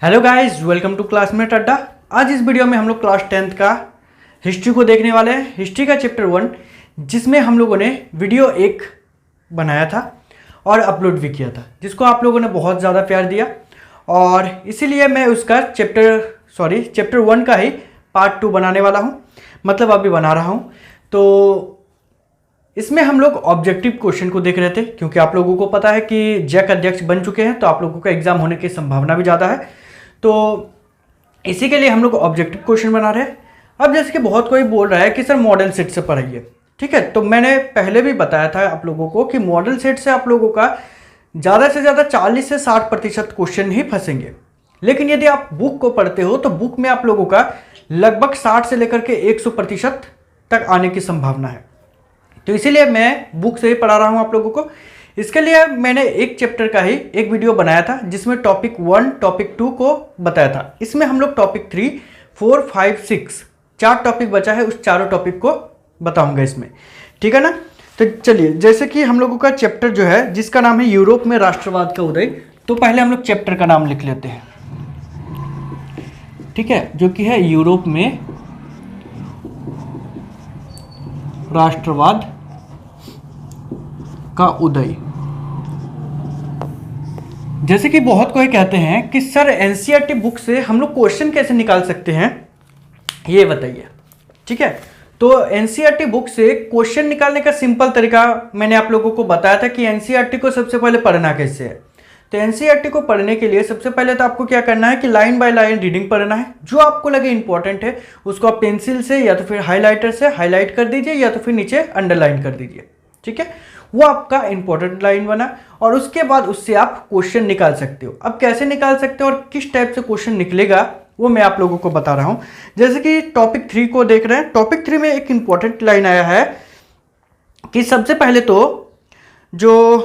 Hello guys, welcome to classmate Adda. आज इस video में हम लोग क्लास 10th का हिस्ट्री को देखने वाले हैं। हिस्ट्री का चैप्टर 1, जिसमें हम लोगों ने वीडियो 1 बनाया था और अपलोड भी किया था, जिसको आप लोगों ने बहुत ज़्यादा प्यार दिया और इसीलिए मैं उसका चैप्टर 1 का ही पार्ट 2 बनाने वाला हूँ, मतलब अभी बना रहा हूँ। तो इसमें हम लोग ऑब्जेक्टिव क्वेश्चन को देख रहे थे, क्योंकि आप लोगों को पता है कि जैक अध्यक्ष बन चुके हैं, तो आप लोगों का एग्जाम होने की संभावना भी ज़्यादा है। तो इसी के लिए हम लोग ऑब्जेक्टिव क्वेश्चन बना रहे हैं। अब जैसे कि बहुत कोई बोल रहा है कि सर मॉडल सेट से पढ़ाइए, ठीक है। तो मैंने पहले भी बताया था आप लोगों को कि मॉडल सेट से आप लोगों का ज़्यादा से ज़्यादा 40 से 60% क्वेश्चन ही फंसेंगे। लेकिन यदि आप बुक को पढ़ते हो तो बुक में आप लोगों का लगभग 60 से लेकर के 100% तक आने की संभावना है। तो इसीलिए मैं बुक से ही पढ़ा रहा हूँ आप लोगों को। इसके लिए मैंने एक चैप्टर का ही एक वीडियो बनाया था, जिसमें टॉपिक 1, टॉपिक 2 को बताया था। इसमें हम लोग टॉपिक 3, 4, 5, 6 4 टॉपिक बचा है, उस चारों टॉपिक को बताऊंगा इसमें, ठीक है ना। तो चलिए, जैसे कि हम लोगों का चैप्टर जो है, जिसका नाम है यूरोप में राष्ट्रवाद का उदय, तो पहले हम लोग चैप्टर का नाम लिख लेते हैं, ठीक है, जो कि है यूरोप में राष्ट्रवाद का उदय। जैसे कि बहुत कोई कहते हैं कि सर एनसीईआरटी बुक से हम लोग क्वेश्चन कैसे निकाल सकते हैं, ये बताइए, ठीक है। तो एनसीईआरटी बुक से क्वेश्चन निकालने का सिंपल तरीका मैंने आप लोगों को बताया था कि एनसीईआरटी को सबसे पहले पढ़ना कैसे है। तो एनसीईआरटी को पढ़ने के लिए सबसे पहले तो आपको क्या करना है कि लाइन बाय लाइन रीडिंग पढ़ना है। जो आपको लगे इंपॉर्टेंट है उसको आप पेंसिल से या तो फिर हाईलाइटर से हाईलाइट कर दीजिए या तो फिर नीचे अंडरलाइन कर दीजिए, ठीक है। वो आपका इंपॉर्टेंट लाइन बना और उसके बाद उससे आप क्वेश्चन निकाल सकते हो। अब कैसे निकाल सकते हो और किस टाइप से क्वेश्चन निकलेगा वो मैं आप लोगों को बता रहा हूं। जैसे कि टॉपिक 3 को देख रहे हैं, टॉपिक 3 में एक इंपॉर्टेंट लाइन आया है कि सबसे पहले तो जो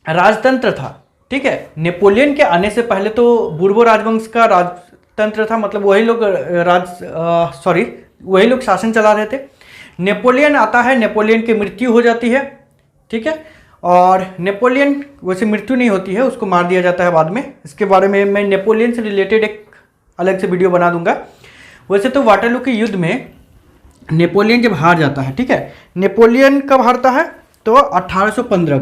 राजतंत्र था, ठीक है, नेपोलियन के आने से पहले तो बूर्बो राजवंश का राजतंत्र था, मतलब वही लोग शासन चला रहे थे। नेपोलियन आता है, नेपोलियन की मृत्यु हो जाती है, ठीक है। और नेपोलियन वैसे मृत्यु नहीं होती है, उसको मार दिया जाता है बाद में। इसके बारे में मैं नेपोलियन से रिलेटेड एक अलग से वीडियो बना दूंगा। वैसे तो वाटरलू के युद्ध में नेपोलियन जब हार जाता है, ठीक है, नेपोलियन कब हारता है तो 1815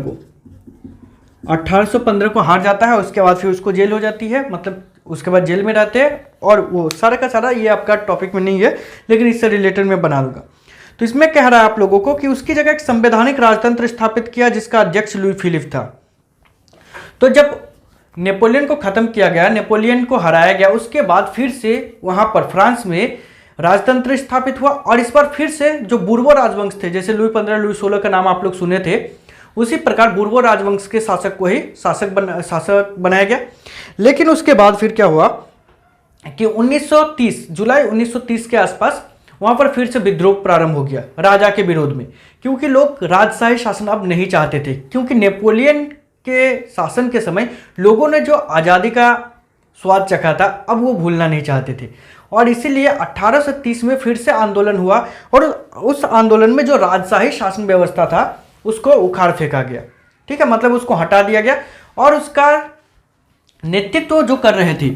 को हार जाता है। उसके बाद फिर उसको जेल हो जाती है, मतलब उसके बाद जेल में रहते हैं। और वो सारा का सारा ये आपका टॉपिक में नहीं है, लेकिन इससे रिलेटेड मैं बना दूंगा। तो इसमें कह रहा है आप लोगों को कि उसकी जगह एक संवैधानिक राजतंत्र स्थापित किया, जिसका अध्यक्ष लुई फिलिप था। तो जब नेपोलियन को खत्म किया गया, नेपोलियन को हराया गया, उसके बाद फिर से वहां पर फ्रांस में राजतंत्र स्थापित हुआ। और इस बार फिर से जो बूर्बो राजवंश थे, जैसे लुई 15, लुई 16 का नाम आप लोग सुने थे, उसी प्रकार बूर्बो राजवंश के शासक को ही शासक बनाया गया। लेकिन उसके बाद फिर क्या हुआ कि जुलाई 1930 के आसपास वहां पर फिर से विद्रोह प्रारंभ हो गया राजा के विरोध में, क्योंकि लोग राजशाही शासन अब नहीं चाहते थे। क्योंकि नेपोलियन के शासन के समय लोगों ने जो आज़ादी का स्वाद चखा था, अब वो भूलना नहीं चाहते थे। और इसीलिए 1830 में फिर से आंदोलन हुआ और उस आंदोलन में जो राजशाही शासन व्यवस्था था उसको उखाड़ फेंका गया, ठीक है, मतलब उसको हटा दिया गया। और उसका नेतृत्व जो कर रहे थे,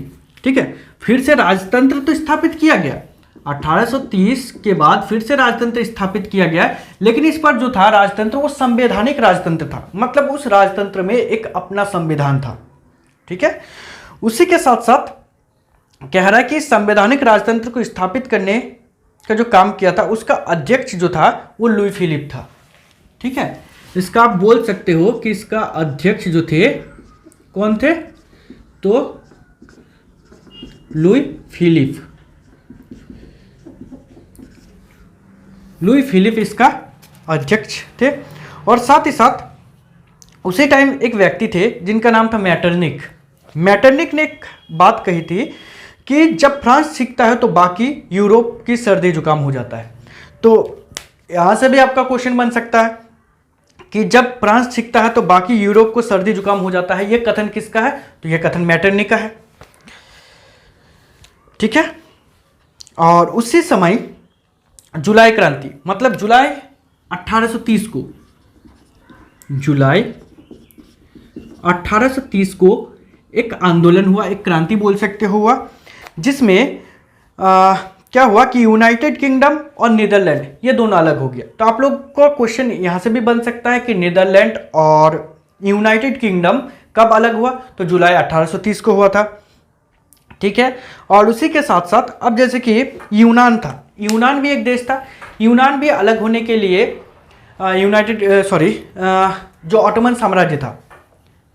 ठीक है, फिर से राजतंत्र तो स्थापित किया गया 1830 के बाद, फिर से राजतंत्र स्थापित किया गया। लेकिन इस पर जो था राजतंत्र, वो संवैधानिक राजतंत्र था, मतलब उस राजतंत्र में एक अपना संविधान था, ठीक है। उसी के साथ साथ कह रहा है कि संवैधानिक राजतंत्र को स्थापित करने का जो काम किया था, उसका अध्यक्ष जो था वो लुई फिलिप था, ठीक है। इसका आप बोल सकते हो कि इसका अध्यक्ष जो थे कौन थे, तो लुई फिलिप इसका अध्यक्ष थे। और साथ ही साथ उसी टाइम एक व्यक्ति थे जिनका नाम था मैटरनिक ने एक बात कही थी कि जब फ्रांस सीखता है तो बाकी यूरोप की सर्दी जुकाम हो जाता है। तो यहां से भी आपका क्वेश्चन बन सकता है कि जब फ्रांस सीखता है तो बाकी यूरोप को सर्दी जुकाम हो जाता है, यह कथन किसका है, तो यह कथन मैटरनिक का है, ठीक है। और उसी समय जुलाई क्रांति, मतलब जुलाई 1830 को एक आंदोलन हुआ, एक क्रांति बोल सकते हुआ, जिसमें क्या हुआ कि यूनाइटेड किंगडम और नीदरलैंड ये दोनों अलग हो गया। तो आप लोग को क्वेश्चन यहाँ से भी बन सकता है कि नीदरलैंड और यूनाइटेड किंगडम कब अलग हुआ? तो जुलाई 1830 को हुआ था, ठीक है। और उसी के साथ साथ अब जैसे कि यूनान था, यूनान भी एक देश था, यूनान भी अलग होने के लिए जो ऑटोमन साम्राज्य था,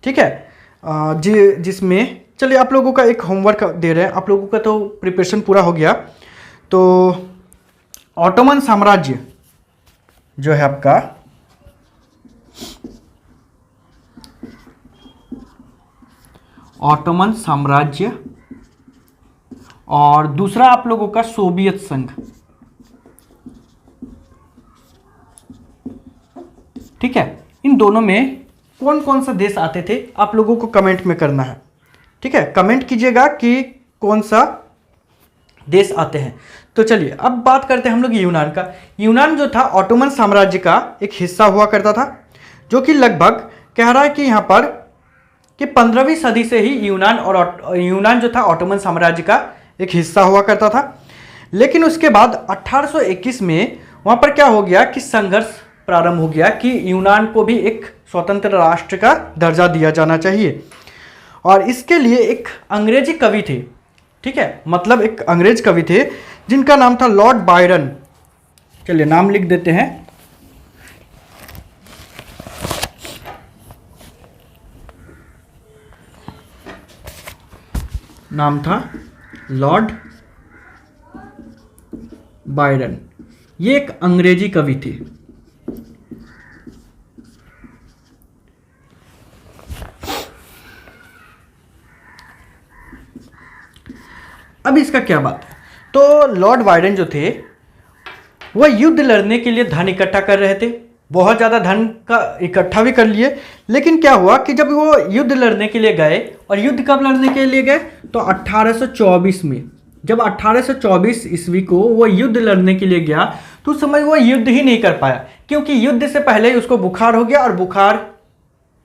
ठीक है, जिसमें चलिए आप लोगों का एक होमवर्क दे रहे हैं, आप लोगों का तो प्रिपरेशन पूरा हो गया। तो ऑटोमन साम्राज्य जो है आपका ऑटोमन साम्राज्य और दूसरा आप लोगों का सोवियत संघ, ठीक है। इन दोनों में कौन कौन सा देश आते थे आप लोगों को कमेंट में करना है, ठीक है। कमेंट कीजिएगा कि कौन सा देश आते हैं। तो चलिए अब बात करते हैं हम लोग यूनान का। यूनान जो था ऑटोमन साम्राज्य का एक हिस्सा हुआ करता था, जो कि लगभग कह रहा है कि यहाँ पर कि 15वीं सदी से ही यूनान जो था ऑटोमन साम्राज्य का एक हिस्सा हुआ करता था। लेकिन उसके बाद 1821 में वहाँ पर क्या हो गया कि संघर्ष प्रारंभ हो गया कि यूनान को भी एक स्वतंत्र राष्ट्र का दर्जा दिया जाना चाहिए। और इसके लिए एक अंग्रेजी कवि थे, ठीक है, मतलब एक अंग्रेज कवि थे जिनका नाम था लॉर्ड बायरन। चलिए नाम लिख देते हैं, नाम था लॉर्ड बायरन। ये एक अंग्रेजी कवि थे। अब इसका क्या बात है? तो लॉर्ड बायरन जो थे वह युद्ध लड़ने के लिए धन इकट्ठा कर रहे थे, बहुत ज़्यादा धन का इकट्ठा भी कर लिए। लेकिन क्या हुआ कि जब वो युद्ध लड़ने के लिए गए, और युद्ध कब लड़ने के लिए गए? तो 1824 में। जब 1824 ईस्वी को वो युद्ध लड़ने के लिए गया तो उस समय वो युद्ध ही नहीं कर पाया, क्योंकि युद्ध से पहले ही उसको बुखार हो गया और बुखार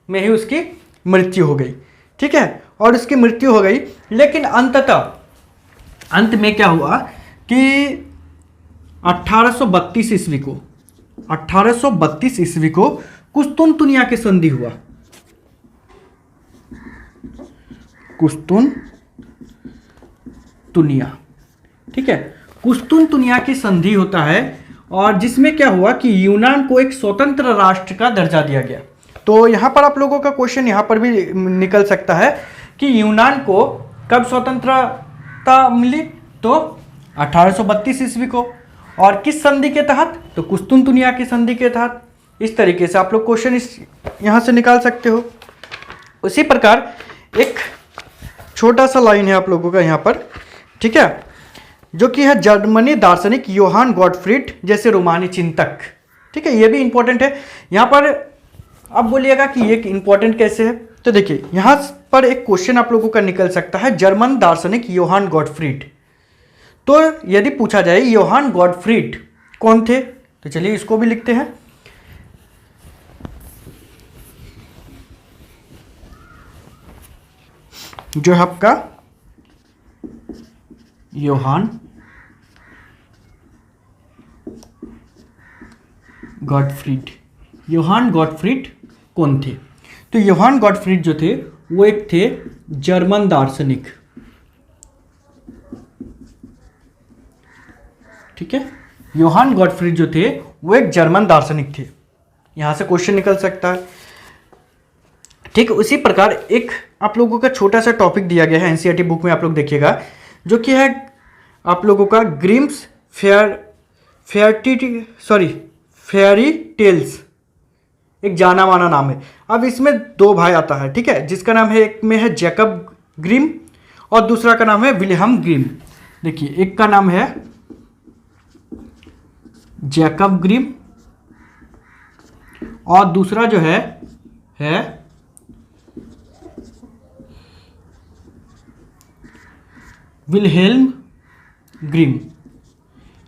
में ही उसकी मृत्यु हो गई, ठीक है। और उसकी मृत्यु हो गई, लेकिन अंत में क्या हुआ कि 1832 ईस्वी को कुस्तुनतुनिया की संधि हुआ। कुस्तुनतुनिया, ठीक है, कुस्तुनतुनिया की संधि होता है, और जिसमें क्या हुआ कि यूनान को एक स्वतंत्र राष्ट्र का दर्जा दिया गया। तो यहाँ पर आप लोगों का क्वेश्चन यहाँ पर भी निकल सकता है कि यूनान को कब स्वतंत्रता मिली? तो 1832 ईस्वी को। और किस संधि के तहत? तो कुस्तुनतुनिया की संधि के तहत। इस तरीके से आप लोग क्वेश्चन यहाँ से निकाल सकते हो। उसी प्रकार एक छोटा सा लाइन है आप लोगों का यहाँ पर, ठीक है, जो कि है जर्मनी दार्शनिक योहान गॉटफ्रीड जैसे रोमानी चिंतक, ठीक है। ये भी इंपॉर्टेंट है। यहाँ पर अब बोलिएगा कि ये इंपॉर्टेंट कैसे है? तो देखिए यहाँ पर एक क्वेश्चन आप लोगों का निकल सकता है, जर्मन दार्शनिक योहान गॉटफ्रीड। तो यदि पूछा जाए योहान गॉटफ्रीड कौन थे, तो चलिए इसको भी लिखते हैं। जो है आपका योहान गॉटफ्रीड। योहान गॉटफ्रीड कौन थे? तो योहान गॉटफ्रीड जो थे वो एक थे जर्मन दार्शनिक, ठीक है। योहान गॉटफ्रीड जो थे वो एक जर्मन दार्शनिक थे। यहां से क्वेश्चन निकल सकता है, ठीक है। उसी प्रकार एक आप लोगों का छोटा सा टॉपिक दिया गया है एनसीईआरटी बुक में, आप लोग देखिएगा, जो कि है आप लोगों का ग्रिम्स फेयरी टेल्स। एक जाना माना नाम है। अब इसमें दो भाई आता है, ठीक है, जिसका नाम है, एक में है जैकब ग्रिम और दूसरा का नाम है विलियम ग्रिम। देखिए एक का नाम है जैकब ग्रिम और दूसरा जो है विल्हेल्म ग्रिम।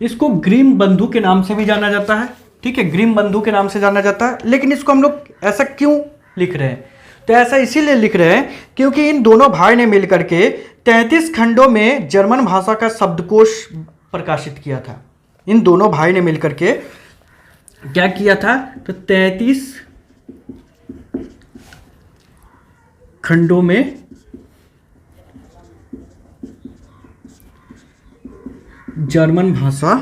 इसको ग्रिम बंधु के नाम से भी जाना जाता है, ठीक है, ग्रिम बंधु के नाम से जाना जाता है। लेकिन इसको हम लोग ऐसा क्यों लिख रहे हैं? तो ऐसा इसीलिए लिख रहे हैं क्योंकि इन दोनों भाई ने मिलकर के 33 खंडों में जर्मन भाषा का शब्दकोश प्रकाशित किया था। इन दोनों भाई ने मिलकर के क्या किया था, तो 33 खंडों में जर्मन भाषा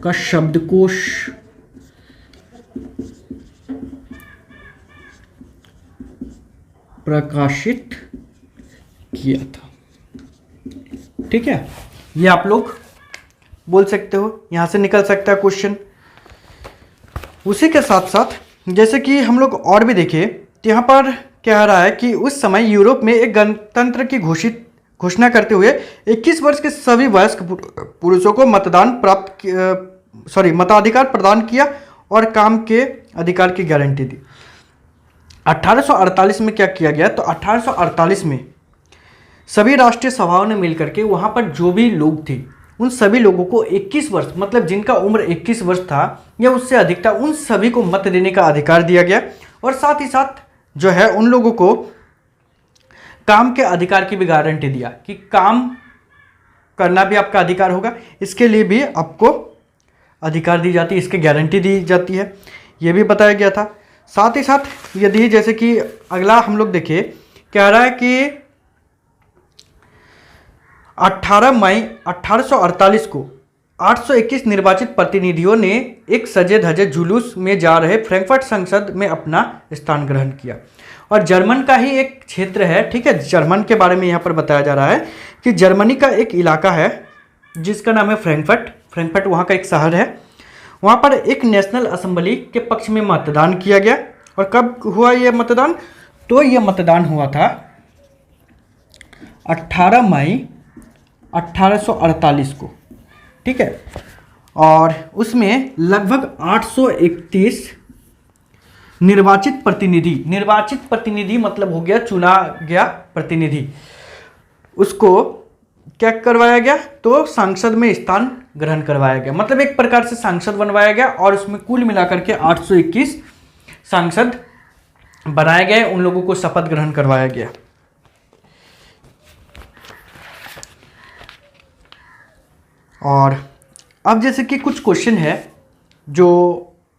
का शब्दकोश प्रकाशित किया था। ठीक है, ये आप लोग बोल सकते हो, यहां से निकल सकता है क्वेश्चन। उसी के साथ साथ जैसे कि हम लोग और भी देखें तो यहाँ पर कह रहा है कि उस समय यूरोप में एक गणतंत्र की घोषणा करते हुए 21 वर्ष के सभी वयस्क पुरुषों को मताधिकार प्रदान किया और काम के अधिकार की गारंटी दी। 1848 में क्या किया गया, तो 1848 में सभी राष्ट्रीय सभाओं ने मिलकर के वहाँ पर जो भी लोग थे उन सभी लोगों को 21 वर्ष, मतलब जिनका उम्र 21 वर्ष था या उससे अधिक था, उन सभी को मत देने का अधिकार दिया गया। और साथ ही साथ जो है उन लोगों को काम के अधिकार की भी गारंटी दिया कि काम करना भी आपका अधिकार होगा, इसके लिए भी आपको अधिकार दी जाती है, इसकी गारंटी दी जाती है, ये भी बताया गया था। साथ ही साथ यदि जैसे कि अगला हम लोग देखें, कह रहा है कि 18 मई 1848 को 821 निर्वाचित प्रतिनिधियों ने एक सजे धजे जुलूस में जा रहे फ्रैंकफर्ट संसद में अपना स्थान ग्रहण किया। और जर्मन का ही एक क्षेत्र है, ठीक है, जर्मन के बारे में यहाँ पर बताया जा रहा है कि जर्मनी का एक इलाका है जिसका नाम है फ्रैंकफर्ट वहाँ का एक शहर है। वहाँ पर एक नेशनल असेंबली के पक्ष में मतदान किया गया। और कब हुआ ये मतदान, तो ये मतदान हुआ था 18 मई 1848 को, ठीक है। और उसमें लगभग 831 निर्वाचित प्रतिनिधि मतलब हो गया चुना गया प्रतिनिधि, उसको क्या करवाया गया, तो सांसद में स्थान ग्रहण करवाया गया, मतलब एक प्रकार से सांसद बनवाया गया। और उसमें कुल मिलाकर के 821 सांसद बनाए गए, उन लोगों को शपथ ग्रहण करवाया गया। और अब जैसे कि कुछ क्वेश्चन है जो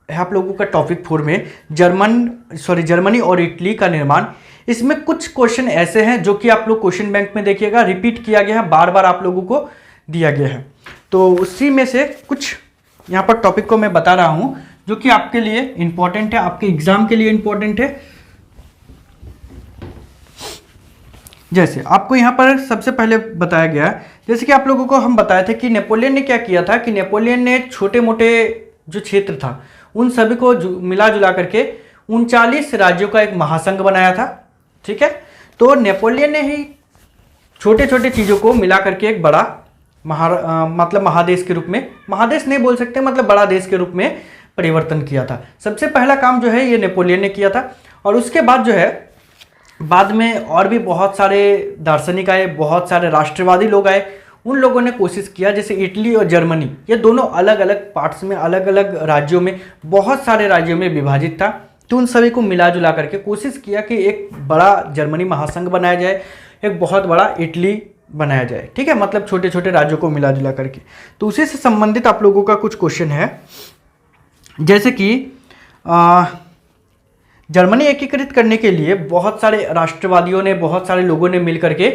है आप लोगों का टॉपिक 4 में, जर्मनी और इटली का निर्माण। इसमें कुछ क्वेश्चन ऐसे हैं जो कि आप लोग क्वेश्चन बैंक में देखिएगा रिपीट किया गया है, बार बार आप लोगों को दिया गया है। तो उसी में से कुछ यहाँ पर टॉपिक को मैं बता रहा हूँ जो कि आपके लिए इंपॉर्टेंट है, आपके एग्जाम के लिए इंपॉर्टेंट है। जैसे आपको यहाँ पर सबसे पहले बताया गया, जैसे कि आप लोगों को हम बताए थे कि नेपोलियन ने क्या किया था कि नेपोलियन ने छोटे मोटे जो क्षेत्र था उन सभी को मिला जुला करके 39 राज्यों का एक महासंघ बनाया था, ठीक है। तो नेपोलियन ने ही छोटे छोटे चीज़ों को मिला करके एक बड़ा मतलब महादेश के रूप में, महादेश नहीं बोल सकते, मतलब बड़ा देश के रूप में परिवर्तन किया था। सबसे पहला काम जो है ये नेपोलियन ने किया था। और उसके बाद जो है बाद में और भी बहुत सारे दार्शनिक आए, बहुत सारे राष्ट्रवादी लोग आए, उन लोगों ने कोशिश किया, जैसे इटली और जर्मनी ये दोनों अलग अलग पार्ट्स में, अलग अलग राज्यों में, बहुत सारे राज्यों में विभाजित था। तो उन सभी को मिला जुला करके कोशिश किया कि एक बड़ा जर्मनी महासंघ बनाया जाए, एक बहुत बड़ा इटली बनाया जाए, ठीक है, मतलब छोटे छोटे राज्यों को मिला जुला करके। तो उसी से संबंधित आप लोगों का कुछ क्वेश्चन है, जैसे कि जर्मनी एकीकृत करने के लिए बहुत सारे राष्ट्रवादियों ने, बहुत सारे लोगों ने मिल करके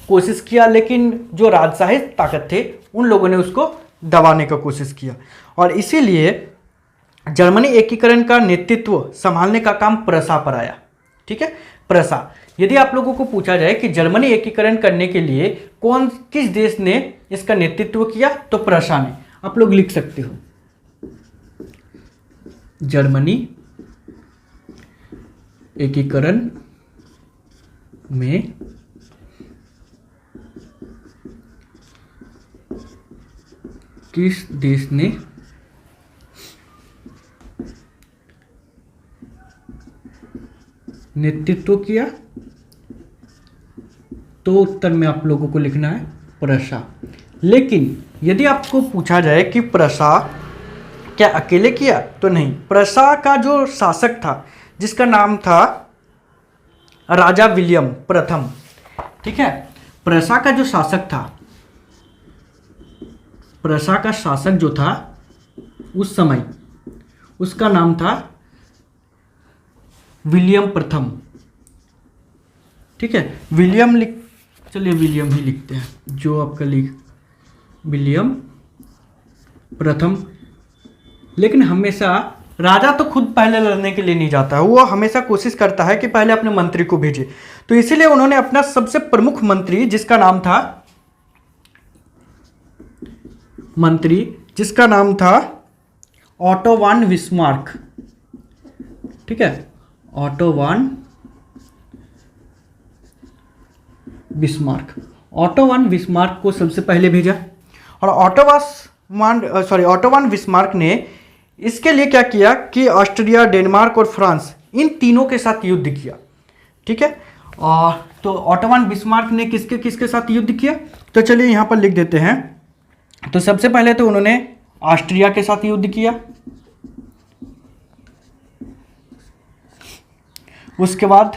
कोशिश किया, लेकिन जो राजशाही ताकत थे उन लोगों ने उसको दबाने का कोशिश किया। और इसीलिए जर्मनी एकीकरण का नेतृत्व संभालने का काम प्रसा पर आया, ठीक है, प्रसा। यदि आप लोगों को पूछा जाए कि जर्मनी एकीकरण करने के लिए किस देश ने इसका नेतृत्व किया, तो प्रसा ने। आप लोग लिख सकते हो जर्मनी एकीकरण में किस देश ने नेतृत्व किया, तो उत्तर में आप लोगों को लिखना है प्रसा। लेकिन यदि आपको पूछा जाए कि प्रसा क्या अकेले किया, तो नहीं। प्रसा का जो शासक था, जिसका नाम था राजा विलियम प्रथम। ठीक है, प्रसा का जो शासक था, प्रसा का शासक जो था उस समय, उसका नाम था विलियम प्रथम। ठीक है, विलियम चलिए विलियम ही लिखते हैं, जो आपका विलियम प्रथम। लेकिन हमेशा राजा तो खुद पहले लड़ने के लिए नहीं जाता है, वो हमेशा कोशिश करता है कि पहले अपने मंत्री को भेजे। तो इसीलिए उन्होंने अपना सबसे प्रमुख मंत्री, जिसका नाम था ऑटो वान बिस्मार्क। ठीक है, ऑटो वान बिस्मार्क को सबसे पहले भेजा। और ऑटो वान बिस्मार्क ने इसके लिए क्या किया कि ऑस्ट्रिया, डेनमार्क और फ्रांस, इन तीनों के साथ युद्ध किया। ठीक है, और तो ऑटो वान बिस्मार्क ने किसके किसके साथ युद्ध किया, तो चलिए यहाँ पर लिख देते हैं। तो सबसे पहले तो उन्होंने ऑस्ट्रिया के साथ युद्ध किया, उसके बाद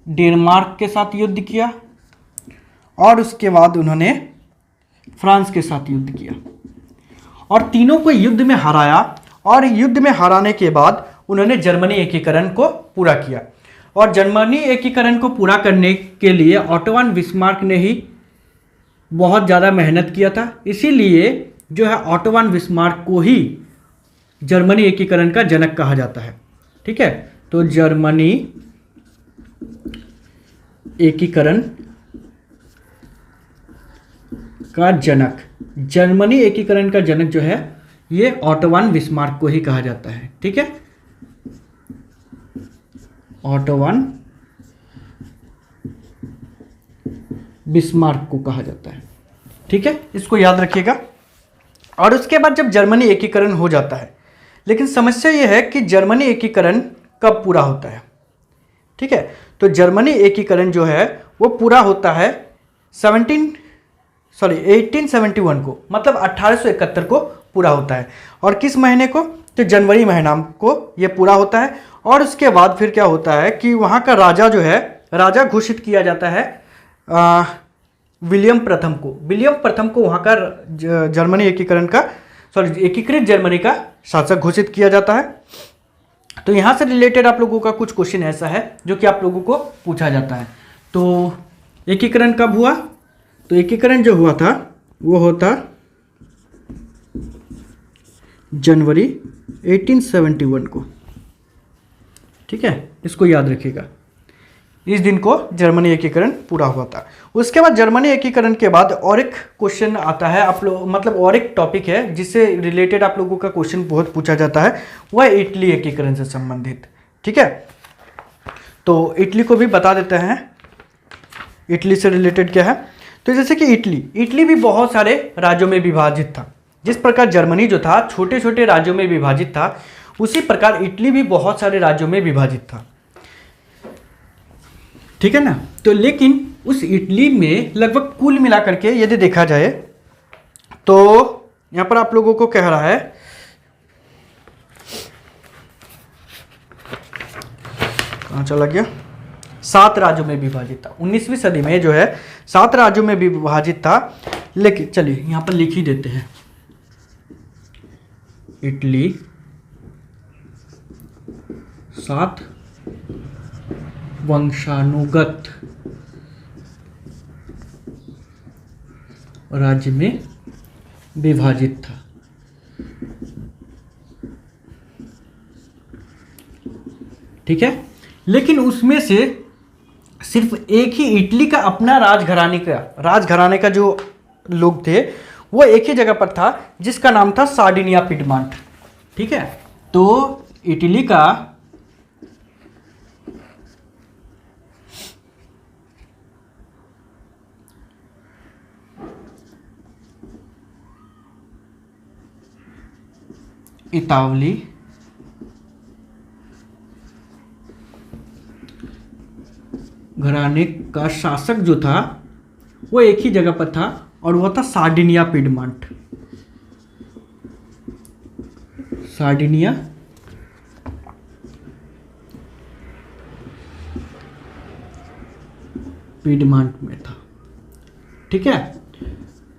डेनमार्क के साथ युद्ध किया, और उसके बाद उन्होंने फ्रांस के साथ युद्ध किया, और तीनों को युद्ध में हराया। और युद्ध में हराने के बाद उन्होंने जर्मनी एकीकरण को पूरा किया। और जर्मनी एकीकरण को पूरा करने के लिए ऑटो वान बिस्मार्क ने ही बहुत ज़्यादा मेहनत किया था। इसीलिए जो है ऑटो वान बिस्मार्क को ही जर्मनी एकीकरण का जनक कहा जाता है। ठीक है, तो जर्मनी एकीकरण का जनक जो है ये ऑटो वान बिस्मार्क को ही कहा जाता है। ठीक है, ऑटो वान बिस्मार्क को कहा जाता है। ठीक है, इसको याद रखिएगा। और उसके बाद जब जर्मनी एकीकरण हो जाता है, लेकिन समस्या ये है कि जर्मनी एकीकरण कब पूरा होता है। ठीक है, तो जर्मनी एकीकरण जो है वो पूरा होता है 1871 को, मतलब 1871 को पूरा होता है। और किस महीने को, तो जनवरी महीना को ये पूरा होता है। और उसके बाद फिर क्या होता है कि वहाँ का राजा जो है, राजा घोषित किया जाता है विलियम प्रथम को वहाँ का जर्मनी एकीकृत जर्मनी का शासक घोषित किया जाता है। तो यहाँ से रिलेटेड आप लोगों का कुछ क्वेश्चन ऐसा है जो कि आप लोगों को पूछा जाता है। तो एकीकरण कब हुआ, तो एकीकरण जो हुआ था वो होता जनवरी 1871 को। ठीक है, इसको याद रखिएगा, इस दिन को जर्मनी एकीकरण पूरा हुआ था। उसके बाद जर्मनी एकीकरण के बाद और एक क्वेश्चन आता है, आप लोग मतलब और एक टॉपिक है जिससे रिलेटेड आप लोगों का क्वेश्चन बहुत पूछा जाता है, वह इटली एकीकरण से संबंधित। ठीक है, तो इटली को भी बता देते हैं, इटली से रिलेटेड क्या है। तो जैसे कि इटली भी बहुत सारे राज्यों में विभाजित था। जिस प्रकार जर्मनी जो था छोटे छोटे राज्यों में विभाजित था, उसी प्रकार इटली भी बहुत सारे राज्यों में विभाजित था। ठीक है ना, तो लेकिन उस इटली में लगभग कुल मिलाकर के यदि देखा जाए तो यहाँ पर आप लोगों को कह रहा है, कहाँ चला गया, 7 राज्यों में विभाजित था। 19वीं सदी में जो है 7 राज्यों में विभाजित था। लेकिन चलिए यहाँ पर लिख ही देते हैं, इटली 7 वंशानुगत राज्य में विभाजित था। ठीक है, लेकिन उसमें से सिर्फ एक ही इटली का अपना राजघराने का जो लोग थे वो एक ही जगह पर था, जिसका नाम था सार्डिनिया पिडमांट। ठीक है, तो इटली का इतावली घराने का शासक जो था वो एक ही जगह पर था, और वो था सार्डिनिया पिडमांट। पीडमांट में था। ठीक है,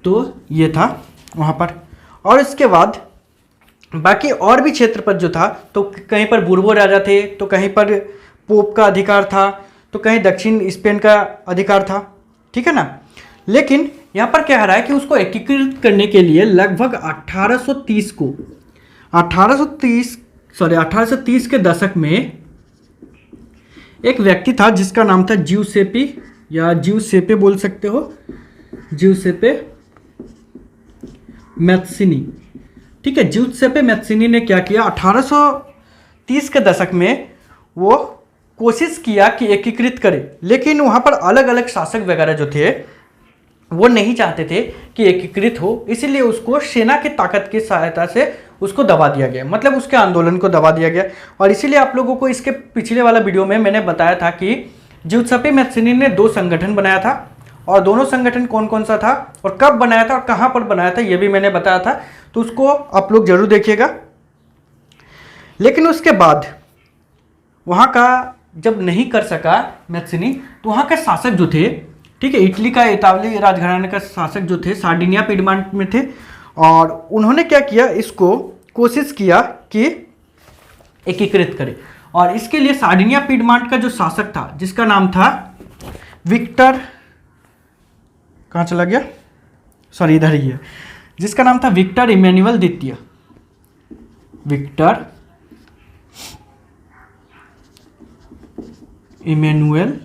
तो ये था वहाँ पर। और इसके बाद बाकी और भी क्षेत्र पर जो था, तो कहीं पर बुर्बो राजा थे, तो कहीं पर पोप का अधिकार था, तो कहीं दक्षिण स्पेन का अधिकार था। ठीक है ना। लेकिन यहाँ पर क्या आ रहा है कि उसको एकीकृत करने के लिए लगभग 1830 के दशक में एक व्यक्ति था जिसका नाम था जिउसेपी, या जिउसेपे बोल सकते हो, जिउसेपे मैत्सिनी। ठीक है, जिउसेपे मैत्सिनी ने क्या किया, 1830 के दशक में वो कोशिश किया कि एकीकृत करे, लेकिन वहाँ पर अलग अलग शासक वगैरह जो थे वो नहीं चाहते थे कि एकीकृत हो, इसीलिए उसको सेना की ताकत की सहायता से उसको दबा दिया गया, मतलब उसके आंदोलन को दबा दिया गया। और इसीलिए आप लोगों को इसके पिछले वाला वीडियो में मैंने बताया था कि जिउसेपे मैत्सिनी ने 2 संगठन बनाया था, और दोनों संगठन कौन कौन सा था और कब बनाया था और कहाँ पर बनाया था ये भी मैंने बताया था, तो उसको आप लोग जरूर देखिएगा। लेकिन उसके बाद वहाँ का जब नहीं कर सका मैत्सिनी, तो वहाँ के शासक जो थे, ठीक है, इटली का इतालवी राजघराने का शासक जो थे सार्डिनिया पीडमांट में थे, और उन्होंने क्या किया, इसको कोशिश किया कि एकीकृत करे। और इसके लिए सार्डिनिया पीडमांट का जो शासक था जिसका नाम था विक्टर, कहाँ चला गया, सॉरी इधर ही है, जिसका नाम था विक्टर इमैनुअल द्वितीय। विक्टर इमैनुअल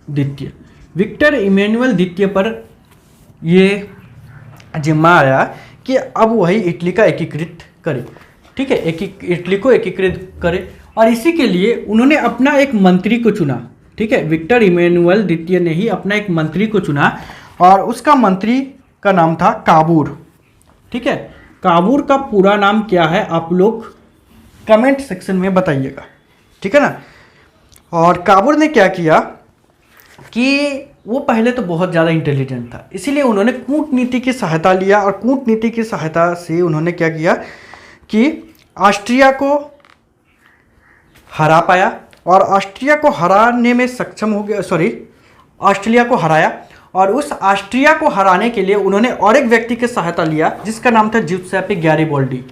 द्वितीय, विक्टर इमैनुअल द्वितीय पर ये जिम्मा आया कि अब वही इटली का एकीकृत करे। ठीक है, इटली को एकीकृत करे, और इसी के लिए उन्होंने अपना एक मंत्री को चुना। ठीक है, विक्टर इमैनुअल द्वितीय ने ही अपना एक मंत्री को चुना, और उसका मंत्री का नाम था काबूर। ठीक है, काबूर का पूरा नाम क्या है आप लोग कमेंट सेक्शन में बताइएगा। ठीक है ना। और काबूर ने क्या किया कि वो पहले तो बहुत ज़्यादा इंटेलिजेंट था, इसीलिए उन्होंने कूटनीति की सहायता लिया, और कूटनीति की सहायता से उन्होंने क्या किया कि ऑस्ट्रिया को हरा पाया, और ऑस्ट्रिया को हराने में सक्षम हो गया, ऑस्ट्रिया को हराया। और उस ऑस्ट्रिया को हराने के लिए उन्होंने और एक व्यक्ति की सहायता लिया जिसका नाम था जिउसेप्पे गैरिबोल्डी।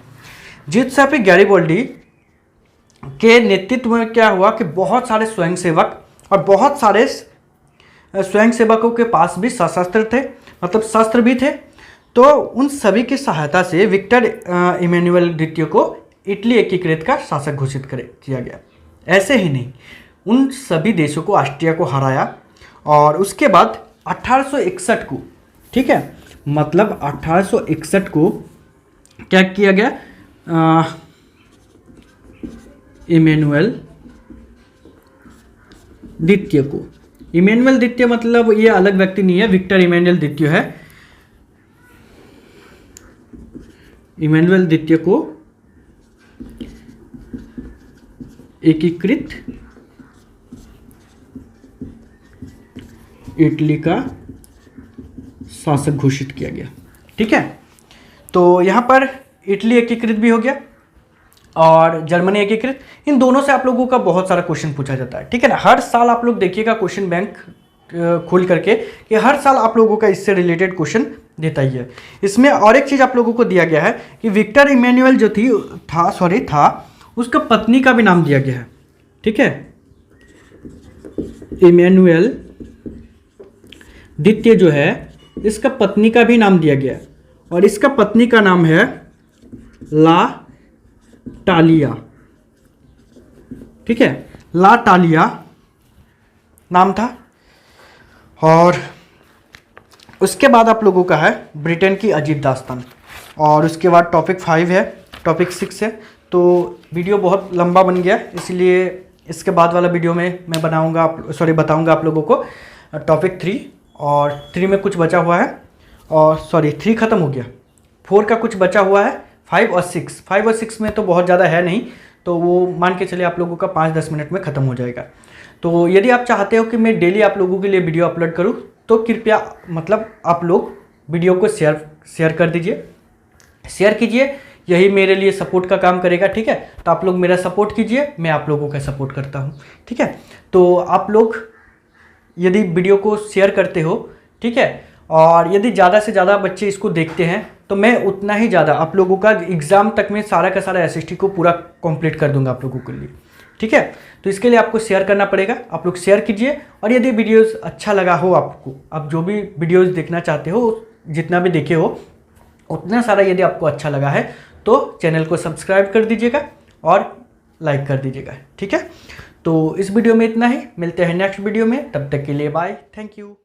जिउसेप्पे गैरिबोल्डी के नेतृत्व में क्या हुआ कि बहुत सारे स्वयंसेवक और बहुत सारे स्वयंसेवकों के पास भी सशस्त्र थे, मतलब शस्त्र भी थे, तो उन सभी की सहायता से विक्टर इमैनुअल द्वितीय को इटली एकीकृत का शासक घोषित किया गया। ऐसे ही नहीं, उन सभी देशों को ऑस्ट्रिया को हराया, और उसके बाद 1861 को, ठीक है, मतलब 1861 को क्या किया गया, इमैनुअल द्वितीय को, इमैनुअल द्वितीय मतलब ये अलग व्यक्ति नहीं है, विक्टर इमैनुअल द्वितीय है। इमैनुअल द्वितीय को एकीकृत इटली का शासक घोषित किया गया। ठीक है, तो यहाँ पर इटली एकीकृत भी हो गया और जर्मनी एकीकृत। इन दोनों से आप लोगों का बहुत सारा क्वेश्चन पूछा जाता है। ठीक है ना, हर साल आप लोग देखिएगा क्वेश्चन बैंक खोल करके कि हर साल आप लोगों का इससे रिलेटेड क्वेश्चन देता ही है। इसमें और एक चीज़ आप लोगों को दिया गया है कि विक्टर इमैनुअल जो था उसका पत्नी का भी नाम दिया गया है। ठीक है, इमैनुअल द्वितीय जो है इसका पत्नी का भी नाम दिया गया है, और इसका पत्नी का नाम है ला टालिया। ठीक है, ला टालिया नाम था। और उसके बाद आप लोगों का है ब्रिटेन की अजीब दास्तान, और उसके बाद टॉपिक 5 है, टॉपिक 6 है। तो वीडियो बहुत लंबा बन गया, इसलिए इसके बाद वाला वीडियो में मैं बताऊंगा आप लोगों को टॉपिक 3, और 3 में कुछ बचा हुआ है, और 3 ख़त्म हो गया, 4 का कुछ बचा हुआ है, 5 और 6 में तो बहुत ज़्यादा है नहीं, तो वो मान के चलिए आप लोगों का 5-10 मिनट में ख़त्म हो जाएगा। तो यदि आप चाहते हो कि मैं डेली आप लोगों के लिए वीडियो अपलोड करूं, तो कृपया मतलब आप लोग वीडियो को शेयर कर दीजिए, शेयर कीजिए, यही मेरे लिए सपोर्ट का काम करेगा, ठीक है। तो आप लोग मेरा सपोर्ट कीजिए, मैं आप लोगों का सपोर्ट करता हूँ, ठीक है। तो आप लोग यदि वीडियो को शेयर करते हो, ठीक है, और यदि ज़्यादा से ज़्यादा बच्चे इसको देखते हैं तो मैं उतना ही ज़्यादा आप लोगों का एग्ज़ाम तक में सारा का सारा एसएसटी को पूरा कंप्लीट कर दूंगा आप लोगों के लिए, ठीक है। तो इसके लिए आपको शेयर करना पड़ेगा, आप लोग शेयर कीजिए। और यदि वीडियोस अच्छा लगा हो आपको, आप जो भी वीडियोस देखना चाहते हो, जितना भी देखे हो उतना सारा यदि आपको अच्छा लगा है तो चैनल को सब्सक्राइब कर दीजिएगा और लाइक कर दीजिएगा, ठीक है। तो इस वीडियो में इतना ही, मिलते हैं नेक्स्ट वीडियो में, तब तक के लिए बाय, थैंक यू।